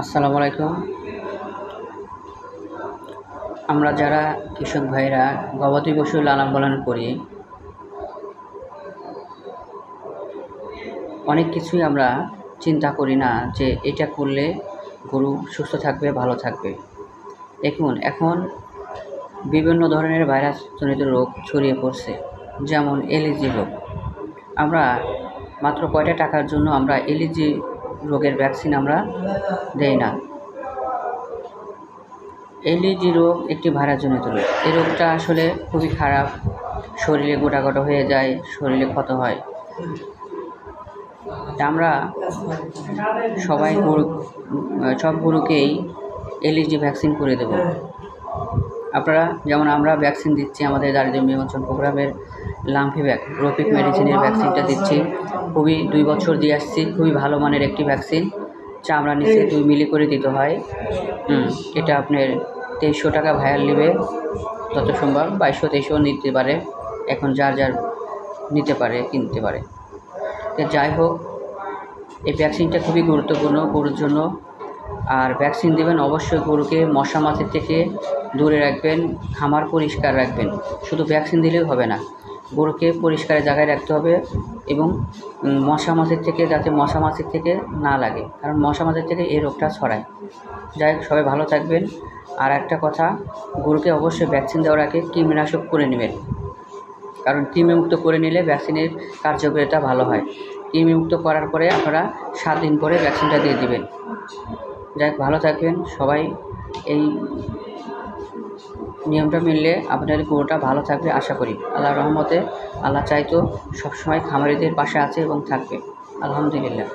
আসসালামু আলাইকুম। আমরা যারা কৃষক ভাইরা গবাদি পশু লালন পালন করি, অনেক কিছুই আমরা চিন্তা করি না যে এটা করলে গরু সুস্থ থাকবে, ভালো থাকবে। এখন বিভিন্ন ধরনের ভাইরাসজনিত রোগ ছড়িয়ে পড়ছে, যেমন এলএজি রোগ। আমরা মাত্র কয়টা টাকার জন্য আমরা এলএজি রোগের ভ্যাকসিন আমরা দেই না। এলএজি রোগ একটি ভাইরাসজনিত রোগ। এই রোগটা আসলে খুবই খারাপ, শরীরে গোটা হয়ে যায়, শরীরে ক্ষত হয়। আমরা সবাই সব গরুকেই এলএজি ভ্যাকসিন করে দেব। আপনারা যেমন আমরা ভ্যাকসিন দিচ্ছি, আমাদের দারিদ্র্য বিমোচন প্রোগ্রামের লাম্ফিভ্যাক রোপিক মেডিসিনের ভ্যাকসিনটা দিচ্ছি, খুবই 2 বছর দিয়ে আসছি। খুবই ভালো মানের একটি ভ্যাকসিন, চামড়া নিচে 2 মিলি করে দিতে হয়। এটা আপনার 2300 টাকা ভায়াল নেবে, যত সম্ভব 2200-2300 নিতে পারে, এখন যার নিতে পারে, কিনতে পারে। তো যাই হোক, এই ভ্যাকসিনটা খুবই গুরুত্বপূর্ণ গরুর জন্য। আর ভ্যাকসিন দেবেন অবশ্যই গরুকে মশা মাছির থেকে দূরে রাখবেন, খামার পরিষ্কার রাখবেন। শুধু ভ্যাকসিন দিলেই হবে না, গরুকে পরিষ্কার জায়গায় রাখতে হবে এবং মশা মাছির থেকে যাতে মশা মাছির থেকে না লাগে, কারণ মশা মাছির থেকে এই রোগটা ছড়ায়। যাই হোক, সবাই ভালো থাকবেন। আর একটা কথা, গরুকে অবশ্যই ভ্যাকসিন দেওয়ার আগে কৃমিনাশক করে নেবেন, কারণ কৃমিমুক্ত করে নিলে ভ্যাকসিনের কার্যকারিতা ভালো হয়। কৃমিমুক্ত করার পরে আপনারা 7 দিন পরে ভ্যাকসিনটা দিয়ে দিবেন। যাই হোক, ভালো থাকবেন সবাই। এই নিয়মটা মিললে আপনাদের গরুটা ভালো থাকবে আশা করি। আল্লাহর রহমতে, আল্লাহ চাইতো সবসময় খামারিদের পাশে আছে এবং থাকবে। আলহামদুলিল্লাহ।